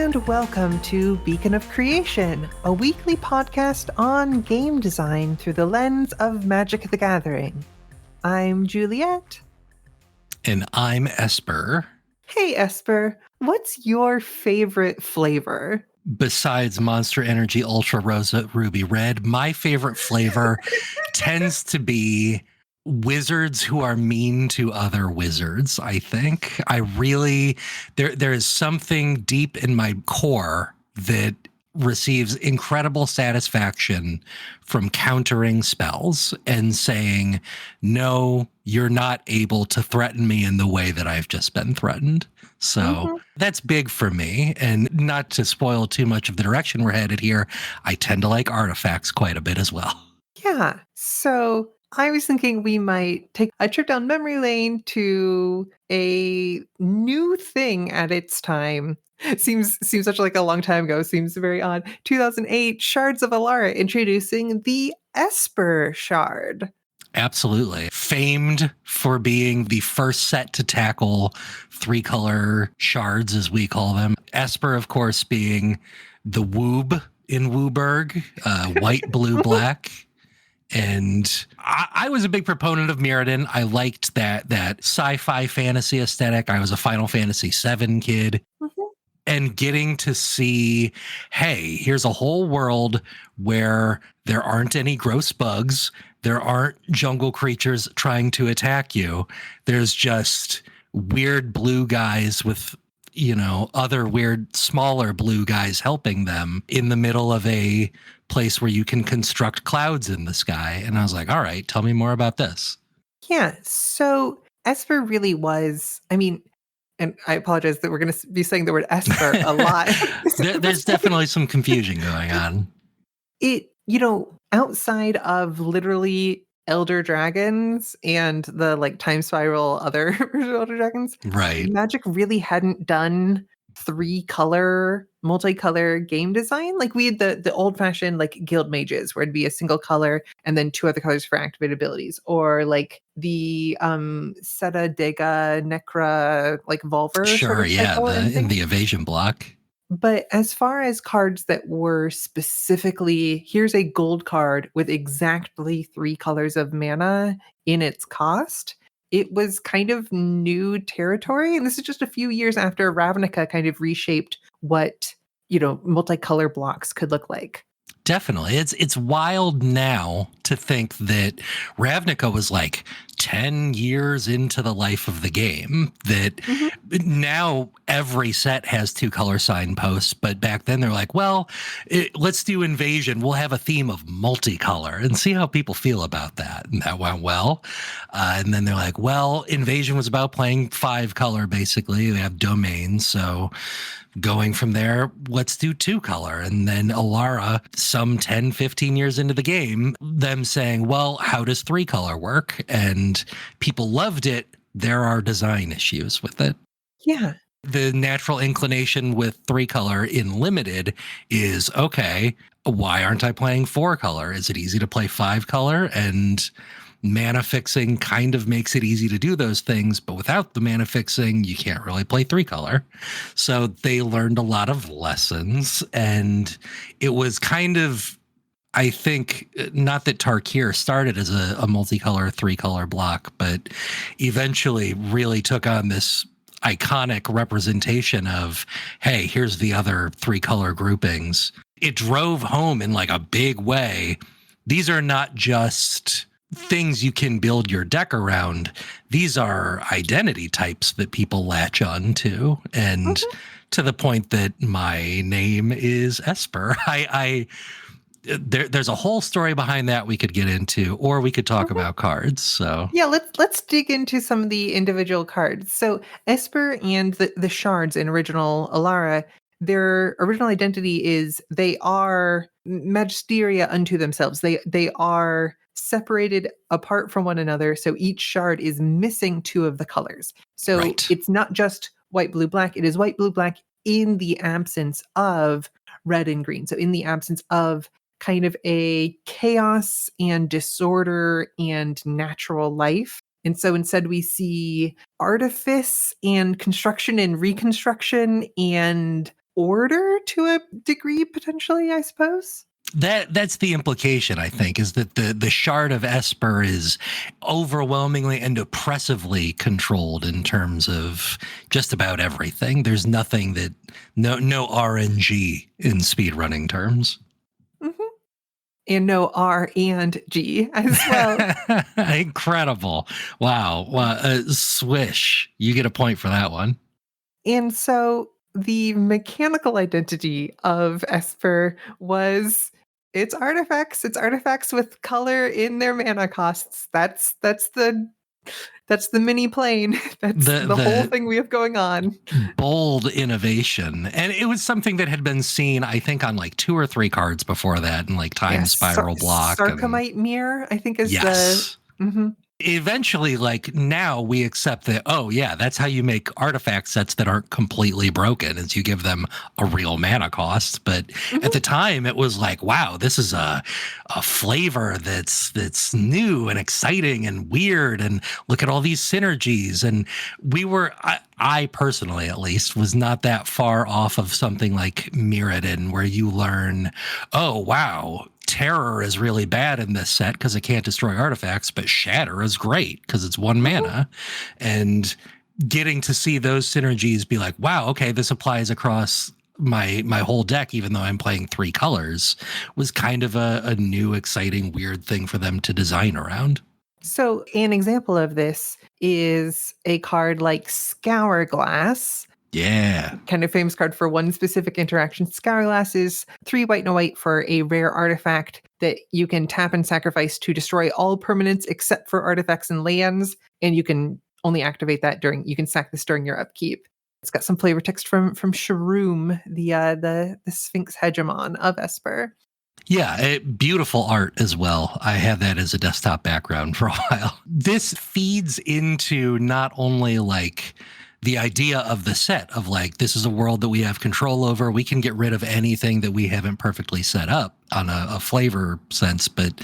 and welcome to Beacon of Creation, a weekly podcast on game design through the lens of Magic the Gathering. I'm Juliet. And I'm Esper. Hey, Esper, what's your favorite flavor? Besides Monster Energy Ultra Rosa Ruby Red, my favorite flavor tends to be wizards who are mean to other wizards, I think. There is something deep in my core that receives incredible satisfaction from countering spells and saying, no, you're not able to threaten me in the way that I've just been threatened. So that's big for me. And not to spoil too much of the direction we're headed here, I tend to like artifacts quite a bit as well. Yeah, so I was thinking we might take a trip down memory lane to a new thing at its time. Seems such like a long time ago. Seems very odd. 2008, Shards of Alara introducing the Esper Shard. Absolutely. Famed for being the first set to tackle 3-color shards, as we call them. Esper, of course, being the woob in Wooburg, white, blue, black. And I was a big proponent of Mirrodin. I liked that sci-fi fantasy aesthetic. I was a Final Fantasy VII kid. And getting to see, hey, here's a whole world where there aren't any gross bugs. There aren't jungle creatures trying to attack you. There's just weird blue guys with, other weird, smaller blue guys helping them in the middle of a place where you can construct clouds in the sky. And I was like, all right, tell me more about this. Yeah, so Esper really was, and I apologize that we're going to be saying the word Esper a lot. There's definitely some confusion going on. It, outside of literally Elder Dragons and the time spiral other Elder Dragons, right? Magic really hadn't done 3-color, multicolor game design. Like we had the old-fashioned guild mages where it'd be a single color and then 2 other colors for activated abilities, or the Seta Dega Necra Volver. Sure, in the evasion block. But as far as cards that were specifically, here's a gold card with exactly 3 colors of mana in its cost, it was kind of new territory. And this is just a few years after Ravnica kind of reshaped what, multicolor blocks could look like. Definitely. It's wild now to think that Ravnica was 10 years into the life of the game, that now every set has 2 color signposts. But back then they're like, well, let's do Invasion. We'll have a theme of multicolor and see how people feel about that. And that went well. And then they're like, well, Invasion was about playing 5-color, basically. They have domains. So going from there, let's do 2-color. And then Alara, some 10, 15 years into the game, them saying, well, how does 3-color work? And people loved it. There are design issues with it. Yeah. The natural inclination with 3-color in limited is, okay, why aren't I playing 4-color? Is it easy to play 5-color? And mana fixing kind of makes it easy to do those things, but without the mana fixing, you can't really play 3-color. So they learned a lot of lessons, and it was kind of, I think, not that Tarkir started as a multicolor 3-color block, but eventually really took on this iconic representation of, hey, here's the other 3-color groupings. It drove home in a big way. These are not just things you can build your deck around. These are identity types that people latch on to. And to the point that my name is Esper, there's a whole story behind that we could get into, or we could talk about cards. So yeah, let's dig into some of the individual cards. So Esper and the shards in original Alara, their original identity is they are magisteria unto themselves. They are separated apart from one another. So each shard is missing 2 of the colors. So It's not just white, blue, black. It is white, blue, black in the absence of red and green. So in the absence of kind of a chaos and disorder and natural life. And so instead we see artifice and construction and reconstruction and order to a degree, potentially, I suppose. That's the implication, I think, is that the shard of Esper is overwhelmingly and oppressively controlled in terms of just about everything. There's nothing that no RNG in speedrunning terms. Mm-hmm. And no R and G as well. Incredible. Wow. Swish. You get a point for that one. And so the mechanical identity of Esper was its artifacts with color in their mana costs. That's the mini plane. That's the whole The thing we have going on. bold innovation. And it was something that had been seen, I think, on like 2 or 3 cards before that, and like Time Yes, Spiral Block. And Sarcomite Mirror, I think, is the yes. Eventually, like now we accept that, oh yeah, that's how you make artifact sets that aren't completely broken, is you give them a real mana cost. But at the time it was like, wow, this is a flavor that's new and exciting and weird, and look at all these synergies. And I personally, at least, was not that far off of something like Mirrodin, where you learn, oh wow, Terror is really bad in this set because it can't destroy artifacts, but Shatter is great because it's 1 mana. And getting to see those synergies be like, wow, okay, this applies across my whole deck, even though I'm playing 3 colors, was kind of a new, exciting, weird thing for them to design around. So an example of this is a card like Scourglass. Yeah. Kind of famous card for one specific interaction. Scourglass is 3 white and a white for a rare artifact that you can tap and sacrifice to destroy all permanents except for artifacts and lands, and you can only activate that you can sack this during your upkeep. It's got some flavor text from Shroom, the Sphinx hegemon of Esper. Yeah, beautiful art as well. I had that as a desktop background for a while. This feeds into not only like the idea of the set of like, this is a world that we have control over. We can get rid of anything that we haven't perfectly set up on a flavor sense. But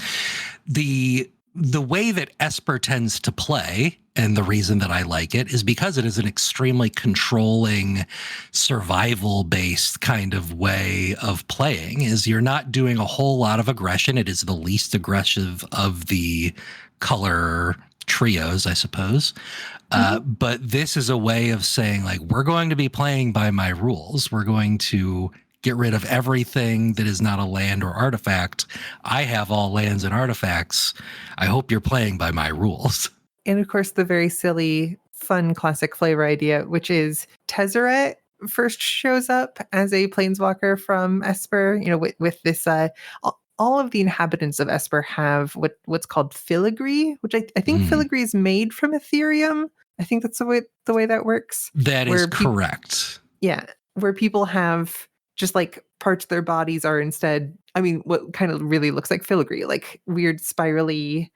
the way that Esper tends to play, and the reason that I like it, is because it is an extremely controlling, survival-based kind of way of playing. Is you're not doing a whole lot of aggression. It is the least aggressive of the color trios, I suppose. But this is a way of saying, like, we're going to be playing by my rules. We're going to get rid of everything that is not a land or artifact. I have all lands and artifacts. I hope you're playing by my rules. And of course, the very silly, fun, classic flavor idea, which is Tezzeret first shows up as a planeswalker from Esper, with this all of the inhabitants of Esper have what's called filigree, which I think filigree is made from Ethereum. I think that's the way that works. That is correct. Yeah, where people have just like parts of their bodies are instead, what kind of really looks like filigree, like weird spirally.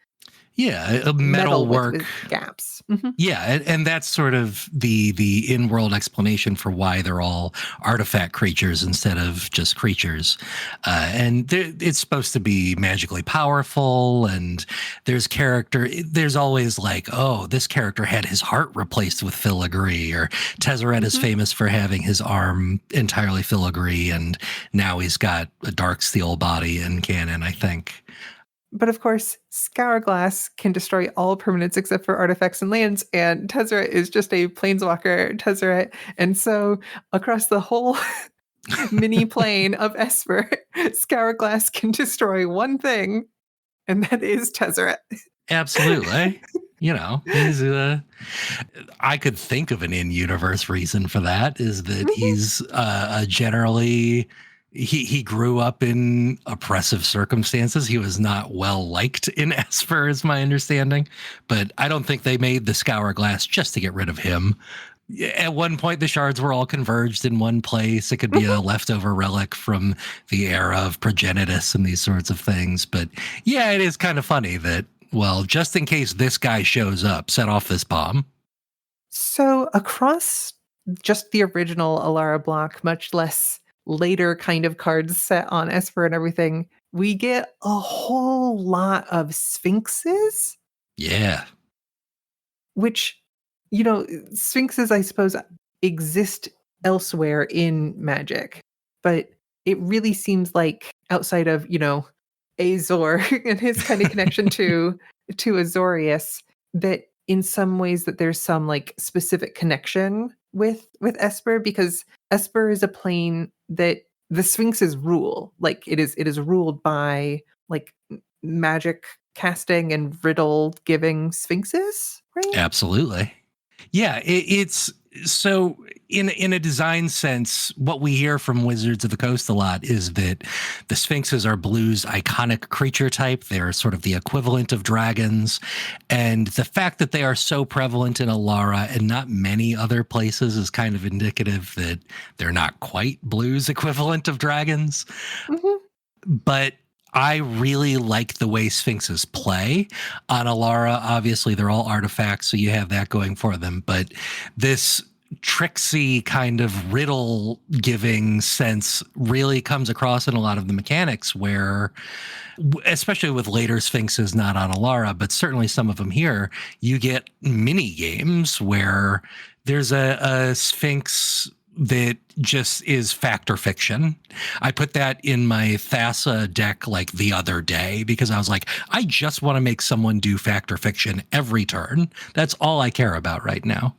Yeah, metal work with gaps. Yeah, and that's sort of the in-world explanation for why they're all artifact creatures instead of just creatures. And it's supposed to be magically powerful, and there's always like, oh, this character had his heart replaced with filigree, or Tezzeret is famous for having his arm entirely filigree, and now he's got a dark steel body in canon, I think. But of course, Scourglass can destroy all permanents except for artifacts and lands, and Tezzeret is just a planeswalker Tezzeret. And so across the whole mini plane of Esper, Scourglass can destroy one thing, and that is Tezzeret. Absolutely. He's I could think of an in-universe reason for that, is that he's generally... He grew up in oppressive circumstances. He was not well liked in Esper, is my understanding. But I don't think they made the Scourglass just to get rid of him. At one point, the shards were all converged in one place. It could be a leftover relic from the era of Progenitus and these sorts of things. But yeah, it is kind of funny that, well, just in case this guy shows up, set off this bomb. So across just the original Alara block, much less later kind of cards set on Esper and everything, we get a whole lot of sphinxes. Yeah. Which, sphinxes, I suppose, exist elsewhere in Magic. But it really seems like outside of, Azor and his kind of connection to Azorius, that in some ways that there's some like specific connection with Esper, because Esper is a plane that the Sphinxes rule. Like it is ruled by like magic casting and riddle giving Sphinxes, right? Absolutely. Yeah, it's so in a design sense, what we hear from Wizards of the Coast a lot is that the Sphinxes are Blue's iconic creature type. They're sort of the equivalent of dragons. And the fact that they are so prevalent in Alara and not many other places is kind of indicative that they're not quite Blue's equivalent of dragons. Mm-hmm. But I really like the way Sphinxes play on Alara. Obviously, they're all artifacts, so you have that going for them. But this tricksy kind of riddle giving sense really comes across in a lot of the mechanics where, especially with later Sphinxes, not on Alara, but certainly some of them here, you get mini games where there's a Sphinx that just is fact or fiction. I put that in my Thassa deck like the other day because I was like, I just want to make someone do fact or fiction every turn. That's all I care about right now.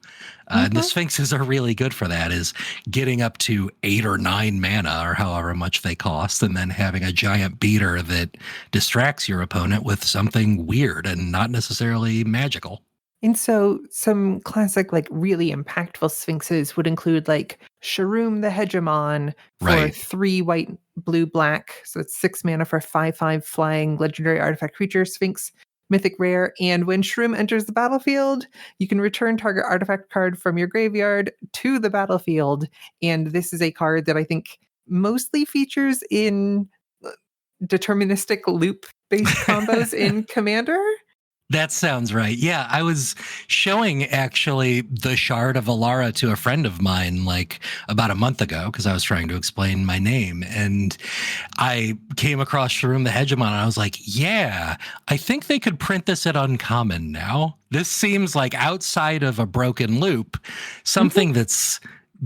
And the Sphinxes are really good for that, is getting up to 8 or 9 mana or however much they cost, and then having a giant beater that distracts your opponent with something weird and not necessarily magical. And so some classic, like really impactful Sphinxes would include like Sharum the Hegemon for Right. 3 white, blue, black. So it's 6 mana for 5/5 flying legendary artifact creature, Sphinx, mythic rare. And when Sharum enters the battlefield, you can return target artifact card from your graveyard to the battlefield. And this is a card that I think mostly features in deterministic loop based combos in Commander. That sounds right. Yeah, I was showing actually the Shard of Alara to a friend of mine like about a month ago because I was trying to explain my name. And I came across Sharum the Hegemon and I was like, yeah, I think they could print this at Uncommon now. This seems like outside of a broken loop, something that's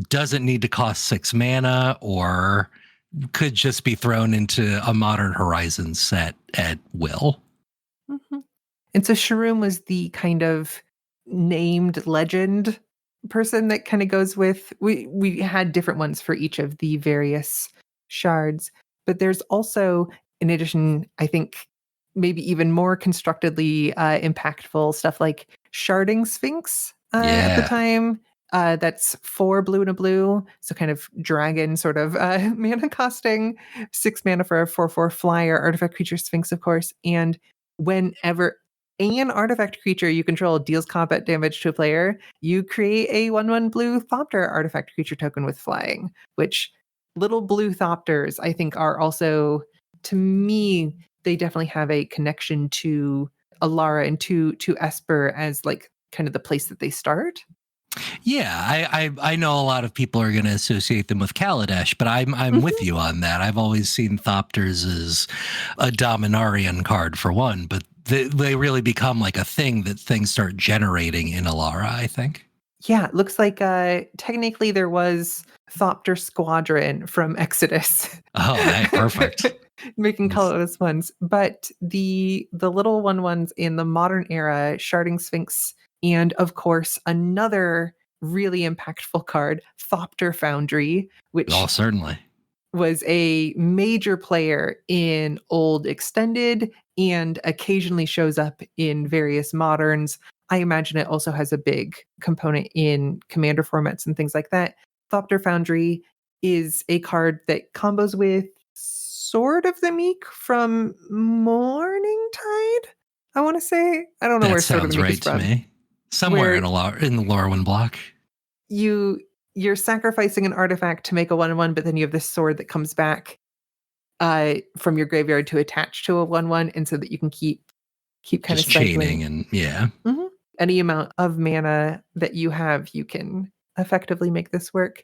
doesn't need to cost 6 mana or could just be thrown into a Modern Horizons set at will. Mm-hmm. And so Sharum was the kind of named legend person that kind of goes with, we had different ones for each of the various shards, but there's also, in addition, I think maybe even more constructedly impactful stuff like Sharding Sphinx at the Yeah. time. That's 4 blue and a blue, so kind of dragon sort of mana costing, 6 mana for a 4/4 flyer artifact creature Sphinx, of course. And whenever an artifact creature you control deals combat damage to a player, you create a 1/1 blue Thopter artifact creature token with flying, which little blue Thopters, I think, are also, to me, they definitely have a connection to Alara and to Esper as like kind of the place that they start. Yeah, I know a lot of people are going to associate them with Kaladesh, but I'm with Mhm. you on that. I've always seen Thopters as a Dominarian card for one, but they really become like a thing that things start generating in Alara, I think. Yeah, it looks like technically there was Thopter Squadron from Exodus. Oh, hey, perfect. Making colorless ones. But the little ones in the modern era, Sharding Sphinx, and of course another really impactful card, Thopter Foundry, Oh, which certainly. was a major player in old extended and occasionally shows up in various moderns. I imagine it also has a big component in commander formats and things like that. Thopter Foundry is a card that combos with Sword of the Meek from Morning Tide. I want to say, I don't know That where Sword of the sounds Meek is right to from, me. Somewhere where in the Lorwyn block. you you're sacrificing an artifact to make a 1/1, but then you have this sword that comes back from your graveyard to attach to a 1/1, and so that you can keep kind of Just chaining cycling. and yeah. Mhm. Any amount of mana that you have, you can effectively make this work.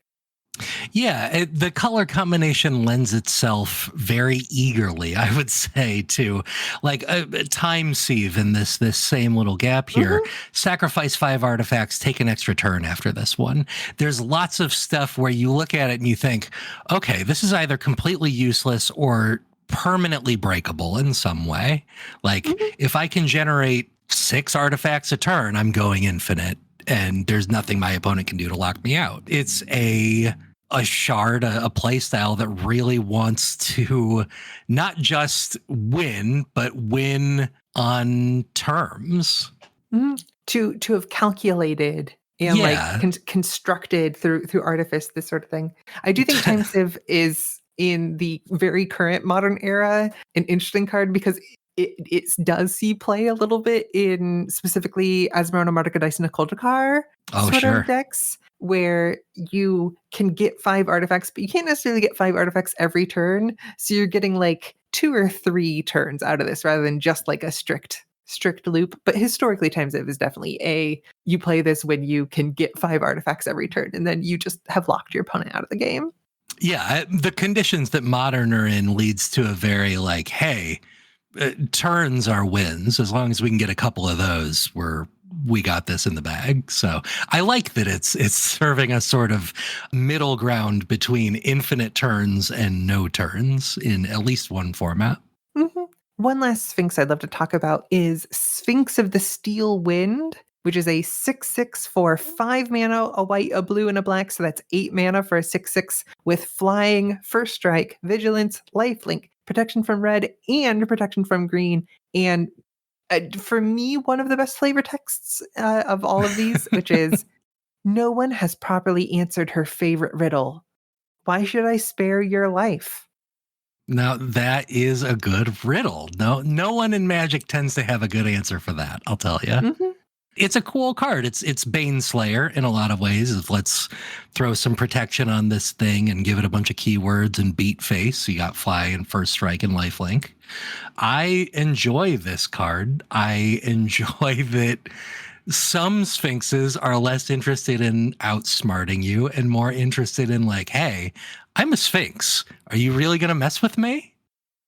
Yeah, the color combination lends itself very eagerly, I would say, to like a time sieve in this same little gap here. Mhm, Sacrifice 5 artifacts, take an extra turn after this one. There's lots of stuff where you look at it and you think, okay, this is either completely useless or permanently breakable in some way. Like mhm. if I can generate 6 artifacts a turn, I'm going infinite and there's nothing my opponent can do to lock me out. It's a shard, a play style that really wants to not just win, but win on terms. Mhm. To have calculated and, like, Yeah. constructed through artifice, this sort of thing. I do think Time Civ is, in the very current modern era, an interesting card because it does see play a little bit in specifically Azmarona, Martika Dice, and Okultakar Oh, sort of sure. decks, where you can get 5 artifacts, but you can't necessarily get 5 artifacts every turn, so you're getting, like, 2 or 3 turns out of this rather than just, like, a strict loop. But historically, Times It is definitely a you play this when you can get 5 artifacts every turn, and then you just have locked your opponent out of the game. Yeah. The conditions that modern are in leads to a very like, hey, turns are wins. As long as we can get a couple of those, we got this in the bag. So I like that it's serving a sort of middle ground between infinite turns and no turns in at least one format. Mhm. One last Sphinx I'd love to talk about is Sphinx of the Steel Wind, which is a 6/6 for 5 mana, a white, a blue, and a black. So that's 8 mana for a 6/6 with flying, first strike, vigilance, lifelink, protection from red, and protection from green. And for me, one of the best flavor texts of all of these, which is no one has properly answered her favorite riddle. Why should I spare your life? Now that is a good riddle. No one in Magic tends to have a good answer for that. I'll tell you. Mhm. It's a cool card. It's Baneslayer in a lot of ways. If let's throw some protection on this thing and give it a bunch of keywords and beat face. You got fly and first strike and lifelink. I enjoy this card. I enjoy that some sphinxes are less interested in outsmarting you and more interested in like, hey, I'm a sphinx. Are you really going to mess with me?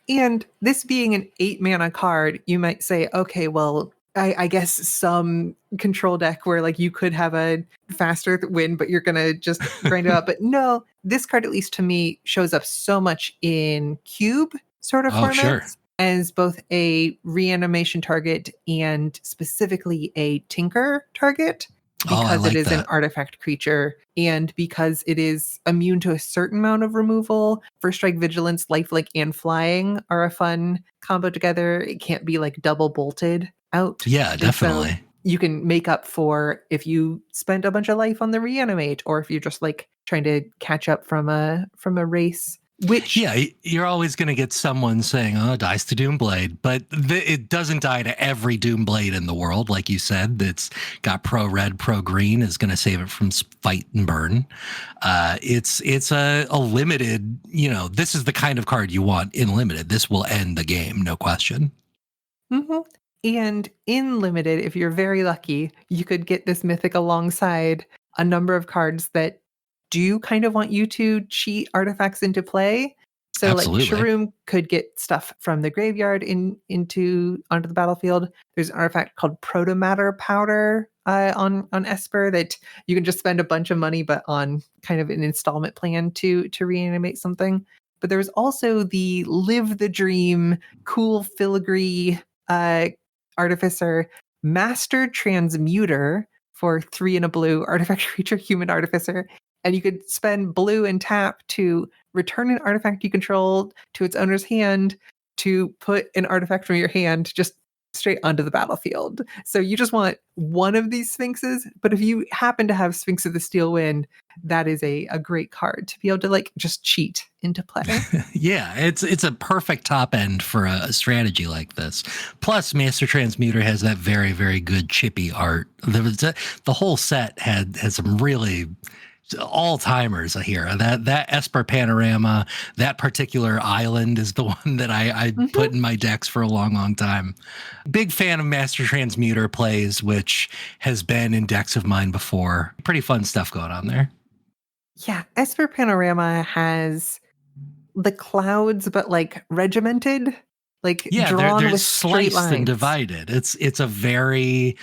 And this being an 8 mana card, you might say, okay, well, I guess some control deck where like you could have a faster win, but you're gonna just grind it out. But no, this card, at least to me, shows up so much in cube sort of Oh, sure. formats as both a reanimation target and specifically a tinker target Oh, I because it like is an that. artifact creature and because it is immune to a certain amount of removal. First strike, vigilance, lifelink, and flying are a fun combo together. It can't be like double bolted out. Yeah, And so definitely. you can make up for if you spend a bunch of life on the reanimate or if you're just like trying to catch up from a race, which Yeah, you're always going to get someone saying, "Oh, dies to Doomblade," but it doesn't die to every Doomblade in the world, like you said. That's got pro red, pro green is going to save it from fight and burn. It's a limited. This is the kind of card you want in limited. This will end the game, no question. Mhm. And in limited, if you're very lucky, you could get this mythic alongside a number of cards that do kind of want you to cheat artifacts into play. So like Absolutely. Shroom could get stuff from the graveyard into onto the battlefield. There's an artifact called Protomatter Powder on Esper that you can just spend a bunch of money, but on kind of an installment plan to reanimate something. But there's also the Live the Dream, cool filigree uh, Artificer, Master Transmuter for 3 and a blue, artifact creature, human artificer. And you could spend blue and tap to return an artifact you control to its owner's hand to put an artifact from your hand just straight onto the battlefield. So you just want one of these sphinxes, but if you happen to have Sphinx of the Steel Wind, that is a great card to be able to like just cheat into play. Yeah, it's a perfect top end for a strategy like this. Plus, Master Transmuter has that very very good chippy art. The whole set had some really all timers here. That Esper panorama, that particular island is the one that I put Mhm. in my decks for a long time. Big fan of Master Transmuter plays, which has been in decks of mine before. Pretty fun stuff going on there. Yeah, Esper Panorama has the clouds, but like regimented, like Yeah, drawn there's with straight sliced and lines. divided. It's a very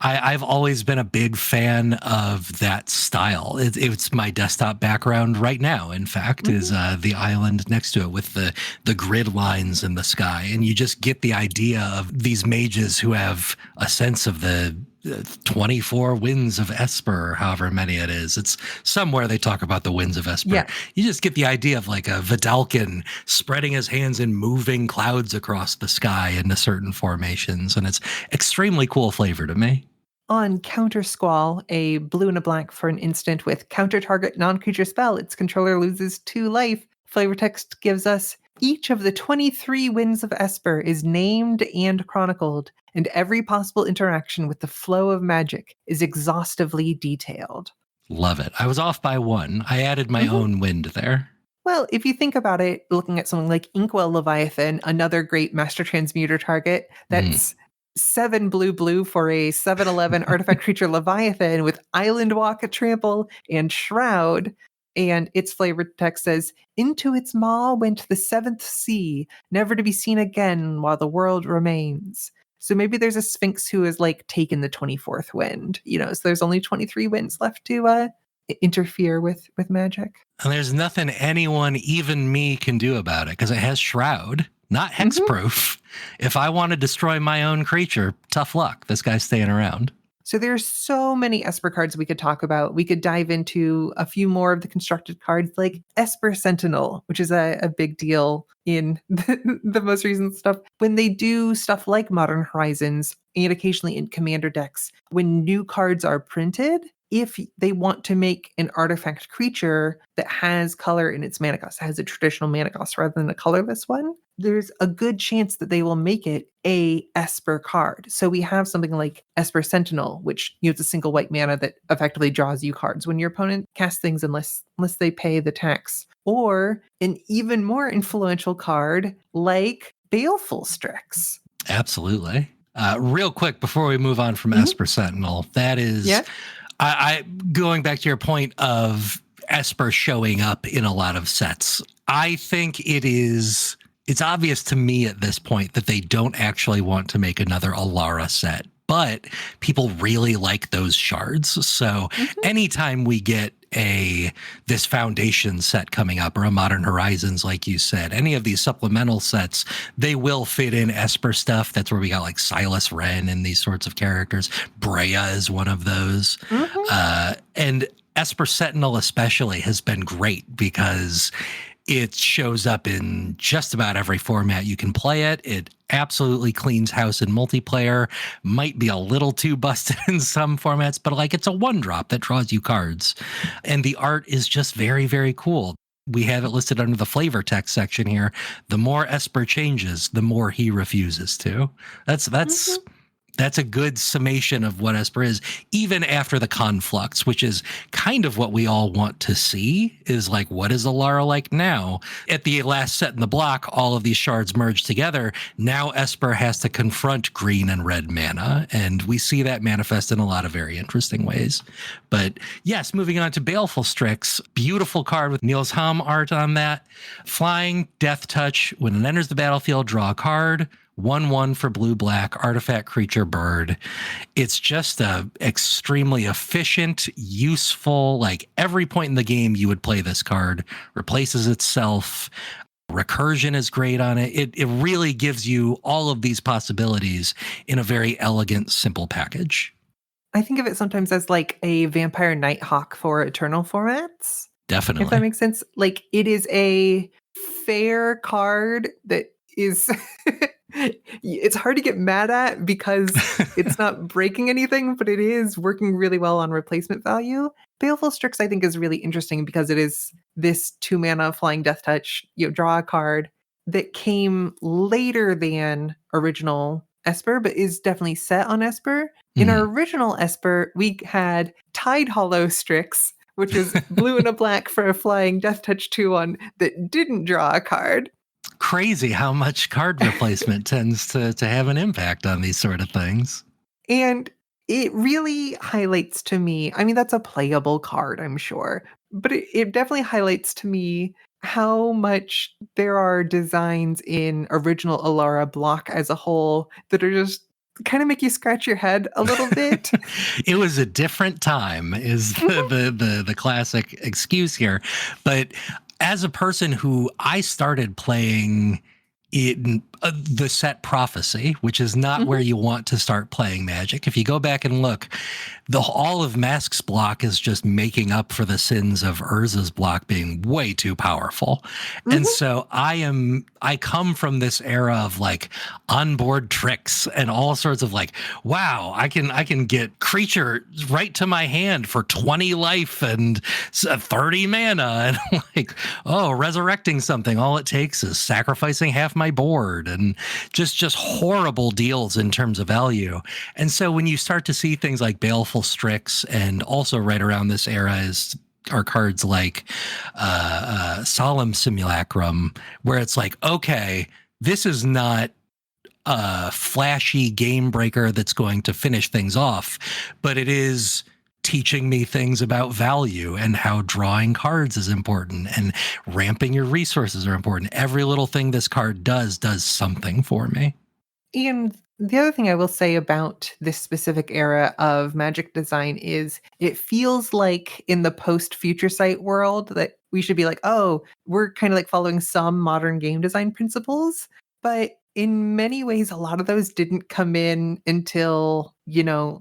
I've always been a big fan of that style. It's my desktop background right now. In fact, is Mhm. the island next to it with the grid lines in the sky, and you just get the idea of these mages who have a sense of the 24 winds of Esper, or however many it is. It's somewhere they talk about the winds of Esper. Yeah. You just get the idea of like a Vidalkin spreading his hands and moving clouds across the sky into certain formations, and it's extremely cool flavor to me. On Counter Squall, a blue and a black for an instant with counter target non creature spell, its controller loses 2 life. Flavor text gives us each of the 23 winds of Esper is named and chronicled, and every possible interaction with the flow of magic is exhaustively detailed. Love it. I was off by one. I added my Mhm. own wind there. Well, if you think about it, looking at something like Inkwell Leviathan, another great master transmuter target, Mm. that's 7 blue for a 7/11 artifact creature Leviathan with Island Walk, Trample, and Shroud. And its flavor text says, "Into its maw went the seventh sea, never to be seen again while the world remains." So maybe there's a Sphinx who has like taken the 24th wind, so there's only 23 winds left to interfere with magic. And there's nothing anyone, even me, can do about it because it has Shroud, not Mhm. hexproof. If I want to destroy my own creature, tough luck. This guy's staying around. So there's so many Esper cards we could talk about. We could dive into a few more of the constructed cards, like Esper Sentinel, which is a big deal in the most recent stuff. When they do stuff like Modern Horizons and occasionally in Commander decks, when new cards are printed, if they want to make an artifact creature that has color in its mana cost, has a traditional mana cost rather than a colorless one, there's a good chance that they will make it a Esper card. So we have something like Esper Sentinel, which it's a single white mana that effectively draws you cards when your opponent casts things unless they pay the tax. Or an even more influential card like Baleful Strix. Absolutely. Real quick before we move on from Mhm. Esper Sentinel, that is, Yeah. I going back to your point of Esper showing up in a lot of sets. I think it's obvious to me at this point that they don't actually want to make another Alara set, but people really like those shards. So Mhm. anytime we get this foundation set coming up or a Modern Horizons, like you said, any of these supplemental sets, they will fit in Esper stuff. That's where we got like Silas Wren and these sorts of characters. Brea is one of those. Mhm. And Esper Sentinel especially has been great because it shows up in just about every format you can play it. It absolutely cleans house in multiplayer. Might be a little too busted in some formats, but like it's a one drop that draws you cards. And the art is just very, very cool. We have it listed under the flavor text section here. The more Esper changes, the more he refuses to. That's that's Mhm. that's a good summation of what Esper is, even after the conflux, which is kind of what we all want to see, is like, what is Alara like now? At the last set in the block, all of these shards merge together. Now Esper has to confront green and red mana, and we see that manifest in a lot of very interesting ways. But yes, moving on to Baleful Strix, beautiful card with Niels Ham art on that. Flying, Death Touch. When it enters the battlefield, draw a card. 1/1 for blue black artifact creature bird. It's just a extremely efficient, useful, like every point in the game you would play this card, replaces itself. Recursion is great on it. It really gives you all of these possibilities in a very elegant, simple package. I think of it sometimes as like a Vampire Nighthawk for Eternal formats, if that Definitely. makes sense. Like it is a fair card that is it's hard to get mad at because it's not breaking anything, but it is working really well on replacement value. Baleful Strix, I think, is really interesting because it is this 2 mana flying death touch, draw a card that came later than original Esper, but is definitely set on Esper. In our Mm. original Esper, we had Tide Hollow Strix, which was blue and a black for a flying death touch 2/1 that didn't draw a card. Crazy how much card replacement tends to have an impact on these sort of things. And It really highlights to me, I mean, that's a playable card, I'm sure, but it definitely highlights to me how much there are designs in original Alara block as a whole that are just kind of make you scratch your head a little bit. It was a different time is the classic excuse here. But as a person who I started playing in the set Prophecy, which is not where Mhm. you want to start playing Magic. If you go back and look, the all of Mask's block is just making up for the sins of Urza's block being way too powerful. And Mhm. so I come from this era of like onboard tricks and all sorts of like, wow, I can get creature right to my hand for 20 life and 30 mana. And like, oh, resurrecting something. All it takes is sacrificing half my board, and just horrible deals in terms of value. And so when you start to see things like Baleful Strix, and also right around this era is are cards like Solemn Simulacrum, where it's like, okay, this is not a flashy game breaker that's going to finish things off, but it is teaching me things about value and how drawing cards is important and ramping your resources are important. Every little thing this card does something for me. And the other thing I will say about this specific era of Magic design is it feels like in the post Future Sight world that we should be like, oh, we're kind of like following some modern game design principles. But in many ways, a lot of those didn't come in until,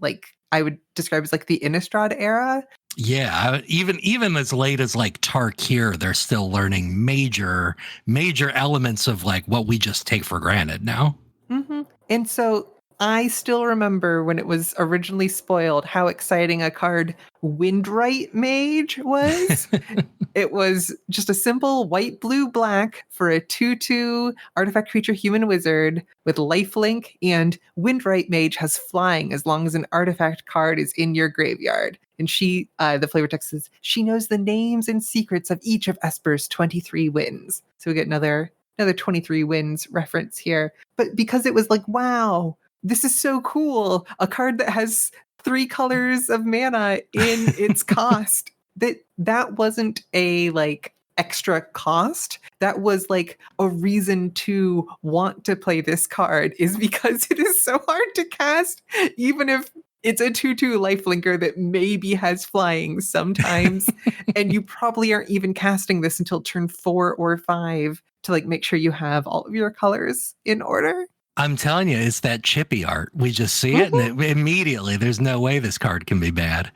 like I would describe as like the Innistrad era. Yeah, even as late as like Tarkir, they're still learning major elements of like what we just take for granted now. And so I still remember when it was originally spoiled how exciting a card Windwright Mage was. It was just a simple white, blue, black for a 2/2 artifact creature human wizard with lifelink, and Windwright Mage has flying as long as an artifact card is in your graveyard. And the flavor text says, she knows the names and secrets of each of Esper's 23 wins. So we get another 23 wins reference here. But because it was like, wow, this is so cool. A card that has 3 colors of mana in its cost. That wasn't a like extra cost. That was like a reason to want to play this card is because it is so hard to cast, even if it's a 2/2 lifelinker that maybe has flying sometimes. And you probably aren't even casting this until turn 4 or 5 to like make sure you have all of your colors in order. I'm telling you, it's that chippy art. We just see it, and Mhm. immediately there's no way this card can be bad.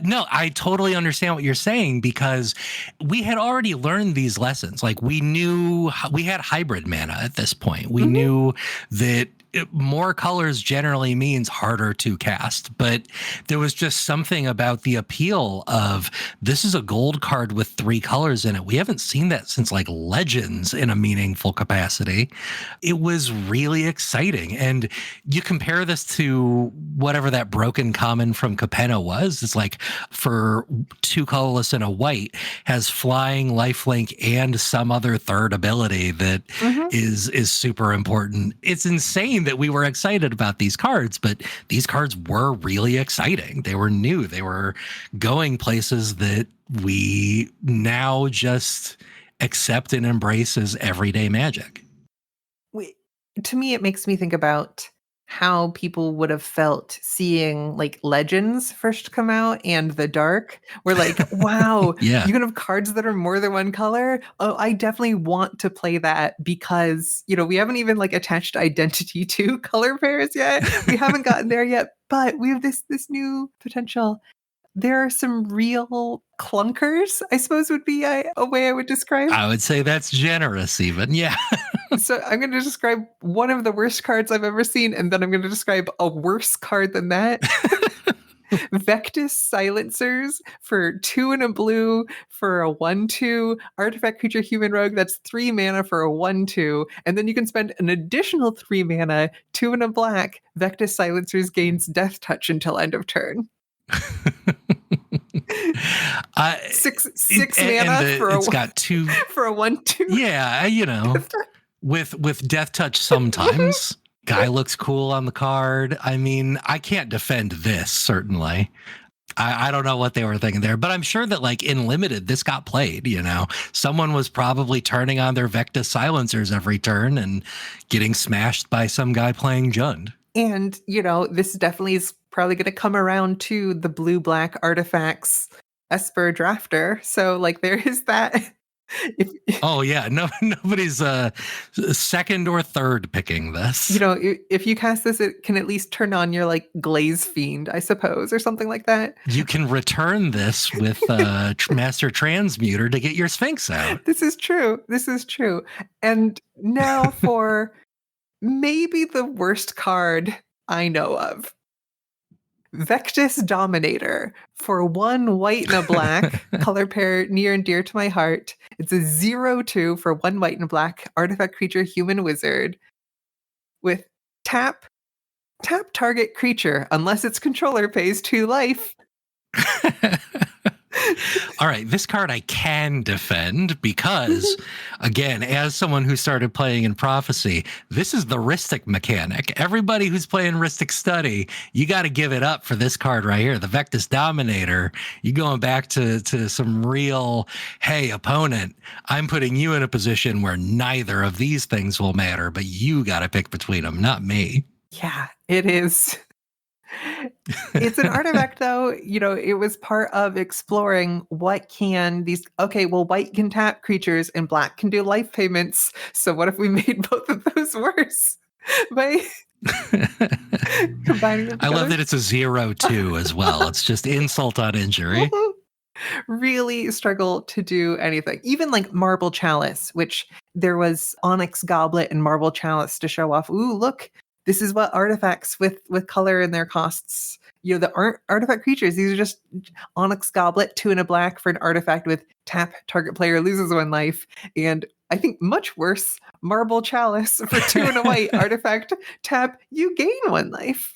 No, I totally understand what you're saying, because we had already learned these lessons. Like we knew we had hybrid mana at this point. We Mhm. knew that more colors generally means harder to cast, but there was just something about the appeal of this is a gold card with 3 colors in it. We haven't seen that since like Legends in a meaningful capacity. It was really exciting. And you compare this to whatever that broken common from Capenna was. It's like for 2 colorless and a white, has flying, lifelink, and some other third ability that Mhm. is super important. It's insane that we were excited about these cards, but these cards were really exciting. They were new. They were going places that we now just accept and embrace as everyday Magic. Wait, to me, it makes me think about how people would have felt seeing like Legends first come out and The Dark. We're like, wow, Yeah. you can have cards that are more than one color. Oh, I definitely want to play that because, we haven't even like attached identity to color pairs yet. We haven't gotten there yet, but we have this new potential. There are some real clunkers, I suppose would be a way I would describe. I would say that's generous, even. Yeah. So I'm going to describe one of the worst cards I've ever seen, and then I'm going to describe a worse card than that. Vectis Silencers for 2 and a blue for a 1/2 artifact creature human rogue. That's 3 mana for a 1/2. And then you can spend an additional 3 mana, 2 and a black. Vectis Silencers gains Death Touch until end of turn. I, Six and mana for it's got 2. for a 1/2. Yeah, with Death Touch sometimes. Guy looks cool on the card. I mean, I can't defend this, certainly. I don't know what they were thinking there, but I'm sure that like in limited, this got played, you know. Someone was probably turning on their Vectis silencers every turn and getting smashed by some guy playing Jund. And, you know, this definitely is probably going to come around to the blue-black artifacts Esper drafter. So, like, there is that. If, Oh yeah, nobody's second or third picking this. you know, if you cast this, it can at least turn on your, like, Glaze Fiend, I suppose, or something like that. You can return this with Master Transmuter to get your Sphinx out. This is true. This is true. And now for maybe the worst card I know of. Vectis Dominator for 1 white and a black, color pair near and dear to my heart. It's a 0/2 for 1 white and a black, artifact creature, human wizard, with tap target creature, unless its controller pays 2 life. All right, this card I can defend because, again, as someone who started playing in Prophecy, this is the Rhystic mechanic. Everybody who's playing Rhystic Study, you got to give it up for this card right here, the Vectis Dominator. You going back to some real, hey, opponent, I'm putting you in a position where neither of these things will matter, but you got to pick between them, not me. Yeah, it is. It's an artifact, though. You know, it was part of exploring what can these. Okay, well, white can tap creatures and black can do life payments. So, what if we made both of those worse by combining them together? I love that it's a 0/2 as well. It's just insult on injury. Really struggle to do anything. Even like Marble Chalice, which there was Onyx Goblet and Marble Chalice to show off. Ooh, look. This is what artifacts with color in their costs. You know, the artifact creatures, these are just Onyx Goblet, 2 and a black for an artifact with tap, target player loses 1 life. And I think much worse, Marble Chalice for 2 and a white, artifact, tap, you gain 1 life.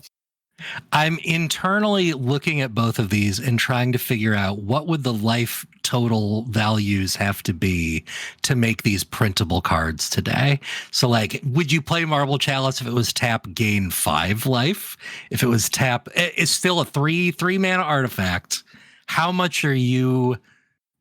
I'm internally looking at both of these and trying to figure out what would the life total values have to be to make these printable cards today. So like, would you play Marble Chalice if it was tap gain 5 life? If it was tap, it's still a 3 mana artifact. How much are you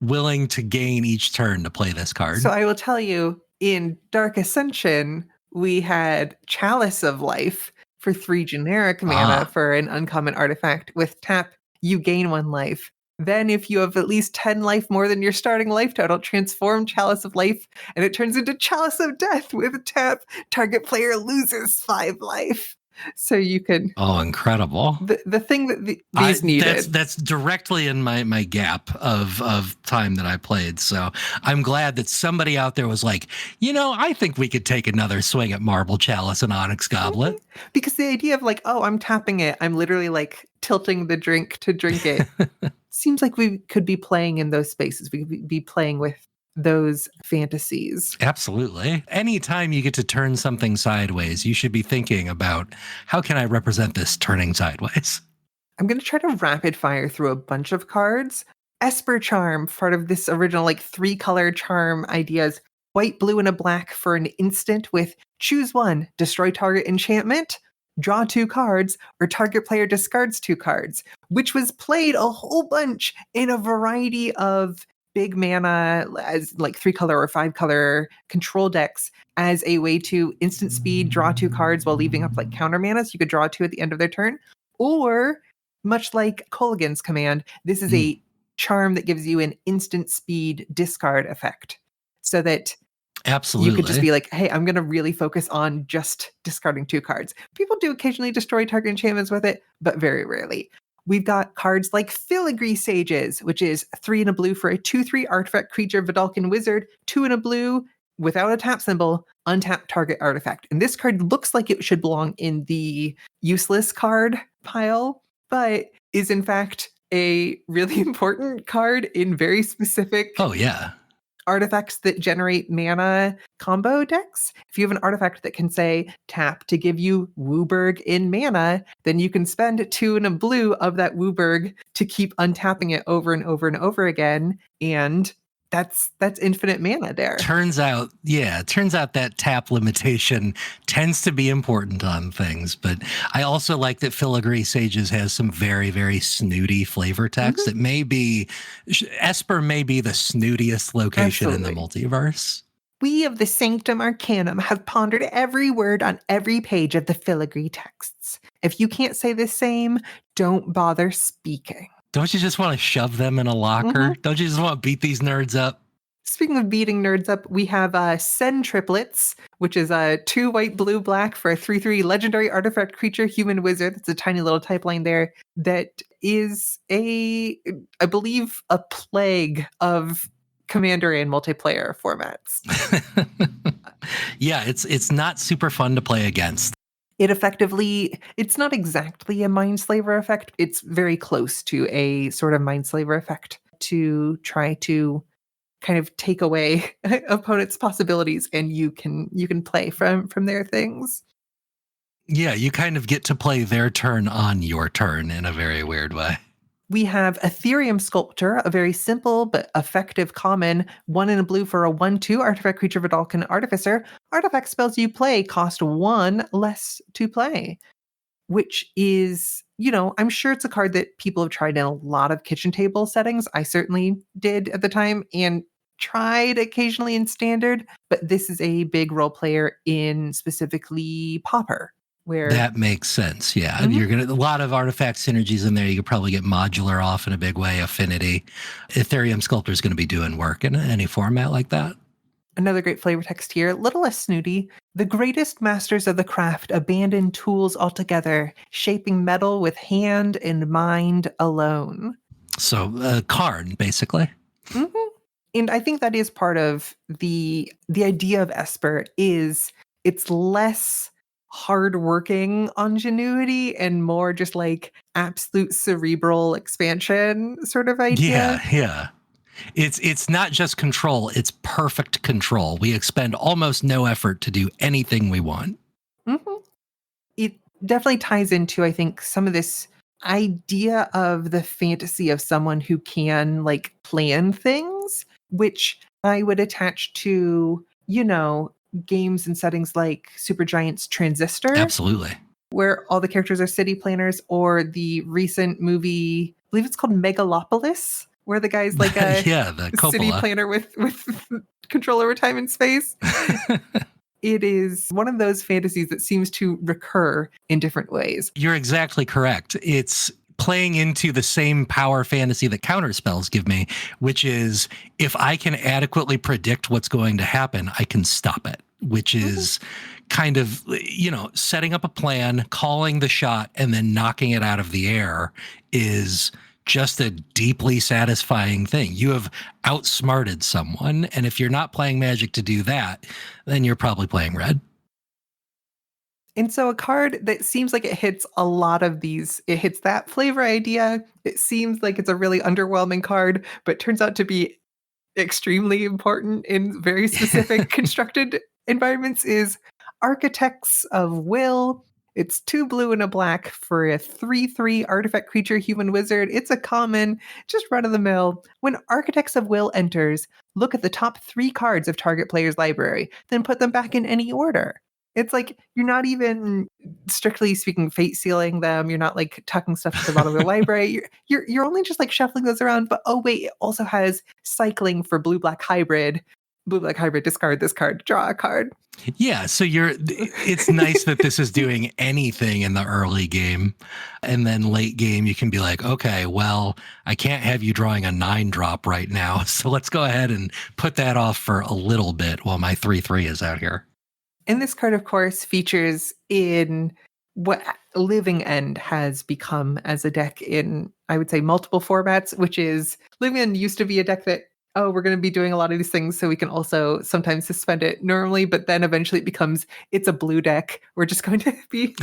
willing to gain each turn to play this card? So I will tell you, in Dark Ascension, we had Chalice of Life for 3 generic mana for an uncommon artifact. With tap, you gain 1 life. Then if you have at least 10 life more than your starting life total, transform Chalice of Life, and it turns into Chalice of Death. With tap, target player loses 5 life. So you can... Oh, incredible. The thing that these needed. That's directly in my gap of time that I played. So I'm glad that somebody out there was like, you know, I think we could take another swing at Marble Chalice and Onyx Goblet. Because the idea of like, oh, I'm tapping it, I'm literally like tilting the drink to drink it. Seems like we could be playing in those spaces. We could be playing with those fantasies. Absolutely. Anytime you get to turn something sideways, you should be thinking about how can I represent this turning sideways? I'm going to try to rapid fire through a bunch of cards. Esper Charm, part of this original like 3-color charm ideas. White, blue, and a black for an instant with choose 1, destroy target enchantment, draw 2 cards, or target player discards 2 cards, which was played a whole bunch in a variety of big mana as like 3-color or 5-color control decks as a way to instant speed, draw 2 cards while leaving up like counter mana. So you could draw 2 at the end of their turn. Or much like Kolaghan's command, this is a charm that gives you an instant speed discard effect. So that absolutely, you could just be like, hey, I'm going to really focus on just discarding 2 cards. People do occasionally destroy target enchantments with it, but very rarely. We've got cards like Filigree Sages, which is 3 and a blue for a 2/3 artifact creature, Vidalcan Wizard, 2 and a blue without a tap symbol, untap target artifact. And this card looks like it should belong in the useless card pile, but is in fact a really important card in very specific artifacts that generate mana combo decks. If you have an artifact that can say tap to give you Wooburg in mana, then you can spend 2 and a blue of that Wooburg to keep untapping it over and over and over again. And That's infinite mana there. Turns out that tap limitation tends to be important on things. But I also like that Filigree Sages has some very, very snooty flavor text. Mhm. It may be, Esper may be the snootiest location in the Absolutely. multiverse. We of the Sanctum Arcanum have pondered every word on every page of the filigree texts. If you can't say the same, don't bother speaking. Don't you just want to shove them in a locker? Mhm. Don't you just want to beat these nerds up? Speaking of beating nerds up, we have Sen Triplets, which is 2 white, blue, black for a 3/3 legendary artifact creature, human wizard. It's a tiny little type line there that is I believe, a plague of commander and multiplayer formats. Yeah, it's not super fun to play against. It's not exactly a Mindslaver effect. It's very close to a sort of Mindslaver effect to try to kind of take away opponent's possibilities, and you can play from their things. Yeah, you kind of get to play their turn on your turn in a very weird way. We have Ethereum Sculptor, a very simple but effective common, 1 in a blue for a 1/2 artifact creature Vidalcan Artificer. Artifact spells you play cost 1 less to play, which is, I'm sure it's a card that people have tried in a lot of kitchen table settings. I certainly did at the time and tried occasionally in standard, but this is a big role player in specifically Pauper, where That makes sense. Yeah, Mhm. you're gonna a lot of artifact synergies in there. You could probably get modular off in a big way. Affinity, Ethereum Sculptor is going to be doing work in any format like that. Another great flavor text here, a little less snooty. The greatest masters of the craft abandon tools altogether, shaping metal with hand and mind alone. So, Karn, basically. Mhm. And I think that is part of the idea of Esper is it's less hardworking ingenuity and more just like absolute cerebral expansion sort of idea. Yeah, yeah. It's not just control; it's perfect control. We expend almost no effort to do anything we want. Mhm. It definitely ties into, I think, some of this idea of the fantasy of someone who can like plan things, which I would attach to, games and settings like Supergiant's Transistor, Absolutely. where all the characters are city planners, or the recent movie, I believe it's called Megalopolis, where the guy's like a Yeah, the city Coppola. planner with control over time and space. It is one of those fantasies that seems to recur in different ways. You're exactly correct. It's playing into the same power fantasy that counterspells give me, which is if I can adequately predict what's going to happen, I can stop it, which Mhm. is kind of, setting up a plan, calling the shot, and then knocking it out of the air is just a deeply satisfying thing. You have outsmarted someone. And if you're not playing Magic to do that, then you're probably playing red. And so a card that seems like it hits a lot of these, it hits that flavor idea. It seems like it's a really underwhelming card, but turns out to be extremely important in very specific constructed environments is Architects of Will. It's 2 blue and a black for a 3/3 artifact creature human wizard. It's a common, just run of the mill. When Architects of Will enters, look at the top 3 cards of target player's library, then put them back in any order. It's like you're not even strictly speaking fate sealing them. You're not like tucking stuff to the bottom of the library. You're only just like shuffling those around. But oh wait, it also has cycling for blue black hybrid. Blue black hybrid, discard this card, draw a card. Yeah, so it's nice that this is doing anything in the early game. And then late game you can be like, "Okay, well, I can't have you drawing a 9-drop right now. So let's go ahead and put that off for a little bit while my 3/3 is out here." And this card, of course, features in what Living End has become as a deck in, I would say, multiple formats, which is Living End used to be a deck that, oh, we're going to be doing a lot of these things so we can also sometimes suspend it normally, but then eventually it becomes, it's a blue deck. We're just going to be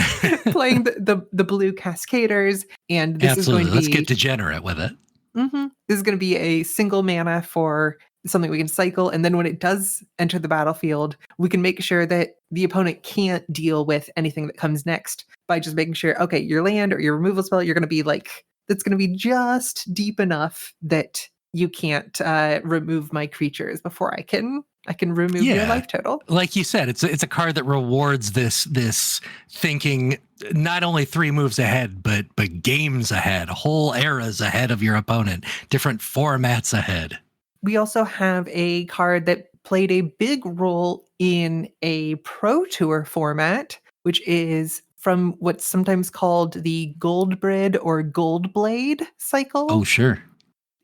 playing the blue Cascaders, and this is going Absolutely. to Let's get be degenerate with it. This is going to be a single mana for something we can cycle. And then when it does enter the battlefield, we can make sure that the opponent can't deal with anything that comes next by just making sure, okay, your land or your removal spell, you're going to be like, that's going to be just deep enough that you can't remove my creatures before I can remove your life total. Like you said, it's a card that rewards this thinking not only 3 moves ahead, but games ahead, whole eras ahead of your opponent, different formats ahead. We also have a card that played a big role in a Pro Tour format, which is from what's sometimes called the Goldbrid or Goldblade cycle. Oh, sure.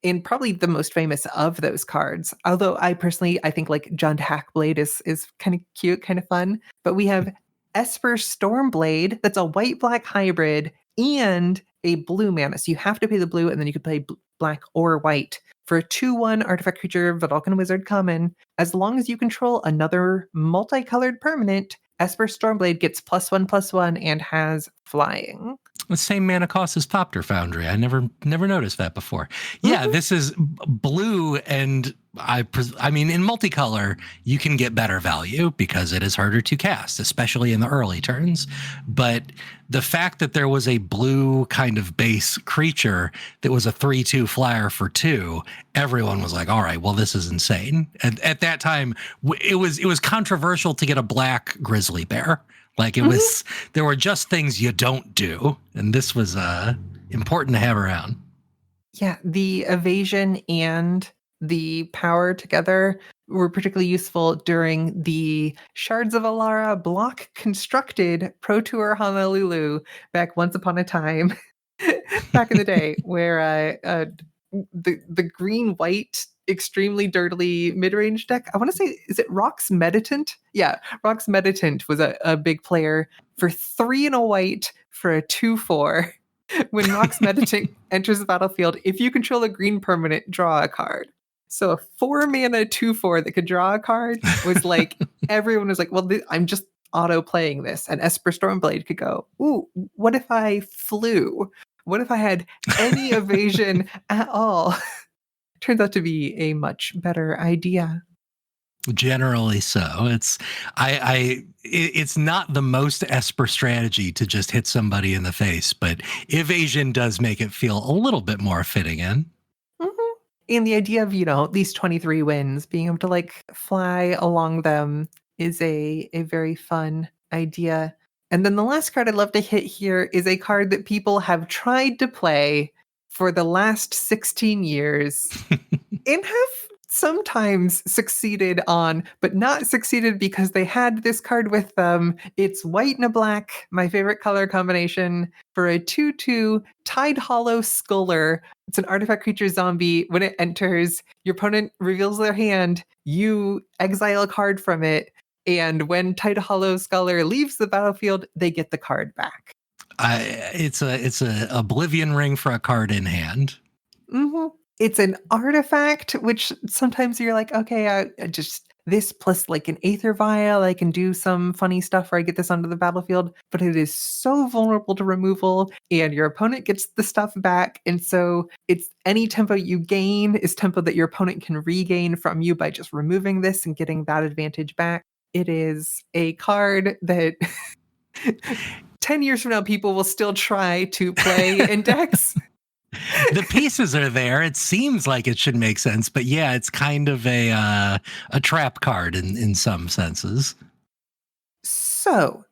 And probably the most famous of those cards. Although I think like John Hackblade is kind of cute, kind of fun. But we have Esper Stormblade, that's a white-black hybrid, and a blue mana. So you have to pay the blue, and then you can play black or white. For a 2/1 artifact creature, Vedalken Wizard common, as long as you control another multicolored permanent, Esper Stormblade gets +1/+1 and has flying. The same mana cost as Thopter Foundry. I never noticed that before. Yeah, this is blue, and I mean, in multicolor, you can get better value because it is harder to cast, especially in the early turns. But the fact that there was a blue kind of base creature that was a 3/2 flyer for 2, everyone was like, all right, well, this is insane. And at that time, it was controversial to get a black grizzly bear. Like it was, there were just things you don't do. And this was important to have around. Yeah, the evasion and the power together were particularly useful during the Shards of Alara block constructed Pro Tour Honolulu back once upon a time, back in the day, where the green-white extremely dirtily mid-range deck. I want to say, is it Rock's Meditant? Yeah, Rock's Meditant was a big player for 3 and a white for a 2/4. When Rock's Meditant enters the battlefield, if you control a green permanent, draw a card. So a 4 mana 2/4 that could draw a card was like, everyone was like, well, I'm just auto playing this. And Esper Stormblade could go, ooh, what if I flew? What if I had any evasion at all? Turns out to be a much better idea. Generally so. It's not the most Esper strategy to just hit somebody in the face, but evasion does make it feel a little bit more fitting in. Mm-hmm. And the idea of, these 23 wins, being able to like fly along them is a very fun idea. And then the last card I'd love to hit here is a card that people have tried to play for the last 16 years and have sometimes succeeded on, but not succeeded because they had this card with them. It's white and a black, my favorite color combination, for a 2/2 Tide Hollow Sculler. It's an artifact creature zombie. When it enters, your opponent reveals their hand, you exile a card from it, and when Tide Hollow Sculler leaves the battlefield, they get the card back. It's a Oblivion Ring for a card in hand. Mm-hmm. It's an artifact, which sometimes you're like, okay, I just this plus like an Aether Vial, I can do some funny stuff where I get this onto the battlefield, but it is so vulnerable to removal, and your opponent gets the stuff back, and so it's any tempo you gain is tempo that your opponent can regain from you by just removing this and getting that advantage back. It is a card that 10 years from now, people will still try to play in decks. The pieces are there. It seems like it should make sense, but yeah, it's kind of a trap card in some senses. So,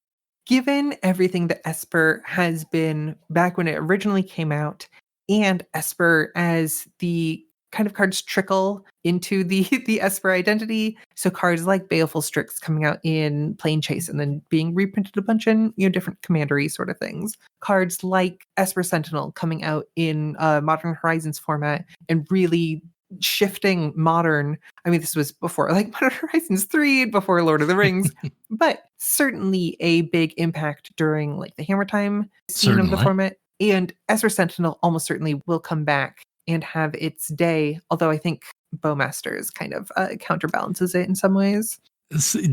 given everything that Esper has been back when it originally came out, and Esper as the kind of cards trickle into the Esper identity, so cards like Baleful Strix coming out in Plane Chase and then being reprinted a bunch in different commandery sort of things. Cards like Esper Sentinel coming out in Modern Horizons format and really shifting modern. I mean, this was before like Modern Horizons 3, before Lord of the Rings, but certainly a big impact during like the Hammer Time scene of the format. And Esper Sentinel almost certainly will come back and have its day, although I think Bowmasters kind of counterbalances it in some ways.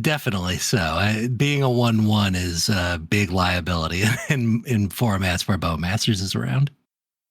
Definitely so. Being a 1/1 is a big liability in formats where Bowmasters is around.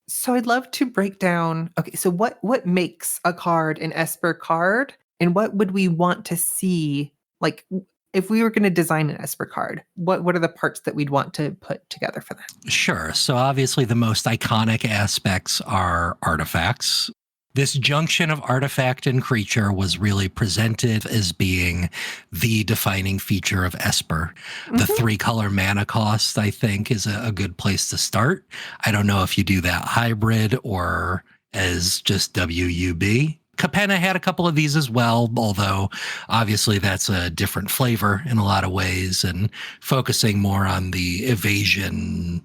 So I'd love to break down, okay, so what makes a card an Esper card, and what would we want to see, like, if we were going to design an Esper card, what are the parts that we'd want to put together for that? Sure. So obviously the most iconic aspects are artifacts. This junction of artifact and creature was really presented as being the defining feature of Esper. The Mhm. 3-color mana cost, I think, is a good place to start. I don't know if you do that hybrid or as just WUB. Capenna had a couple of these as well, although obviously that's a different flavor in a lot of ways and focusing more on the evasion,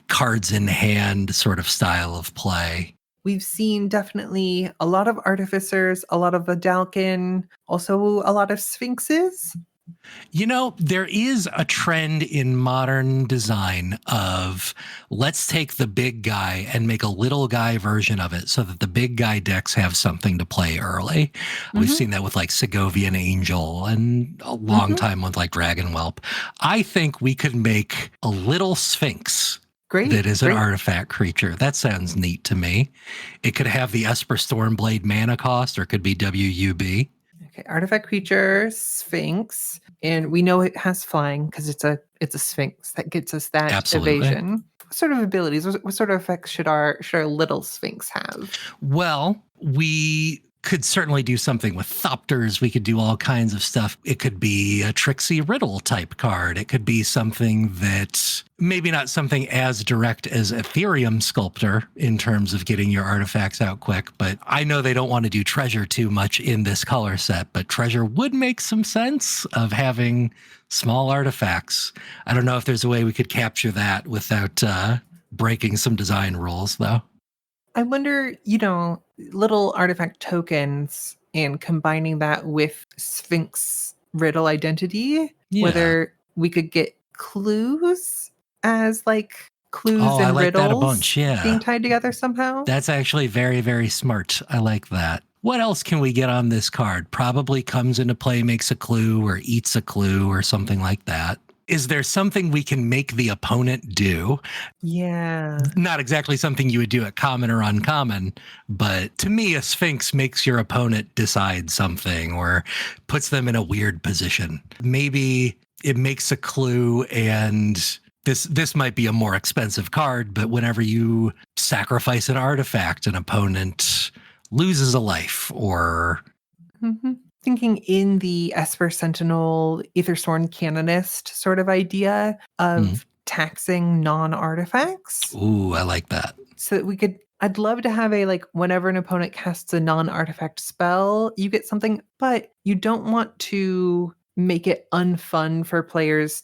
cards in hand sort of style of play. We've seen definitely a lot of artificers, a lot of Vidalcan, also a lot of sphinxes. You know, there is a trend in modern design of let's take the big guy and make a little guy version of it so that the big guy decks have something to play early. We've Mhm. seen that with like Segovian Angel and a long Mhm. time with like Dragon Whelp. I think we could make a little Sphinx that Great, is an great. artifact creature. That sounds neat to me. It could have the Esper Stormblade mana cost or it could be WUB. Okay, artifact creature, sphinx, and we know it has flying because it's a sphinx that gets us that Absolutely. evasion. What sort of abilities? What sort of effects should our little sphinx have? Well, we could certainly do something with Thopters. We could do all kinds of stuff. It could be a Trixie Riddle type card. It could be something that maybe not something as direct as Ethereum Sculptor in terms of getting your artifacts out quick. But I know they don't want to do treasure too much in this color set, but treasure would make some sense of having small artifacts. I don't know if there's a way we could capture that without breaking some design rules, though. I wonder, little artifact tokens and combining that with sphinx riddle identity, Yeah. whether we could get clues as like clues Oh, I and like that a riddles bunch. Yeah. being tied together somehow. That's actually very, very smart. I like that. What else can we get on this card? Probably comes into play, makes a clue, or eats a clue, or something like that. Is there something we can make the opponent do? Yeah. Not exactly something you would do at common or uncommon, but to me, a Sphinx makes your opponent decide something or puts them in a weird position. Maybe it makes a clue and this might be a more expensive card, but whenever you sacrifice an artifact, an opponent loses a life or Mhm. Thinking in the Esper Sentinel Aethersworn Canonist sort of idea of taxing non-artifacts. ooh, I like that. So that I'd love to have a like whenever an opponent casts a non-artifact spell, you get something, but you don't want to make it unfun for players,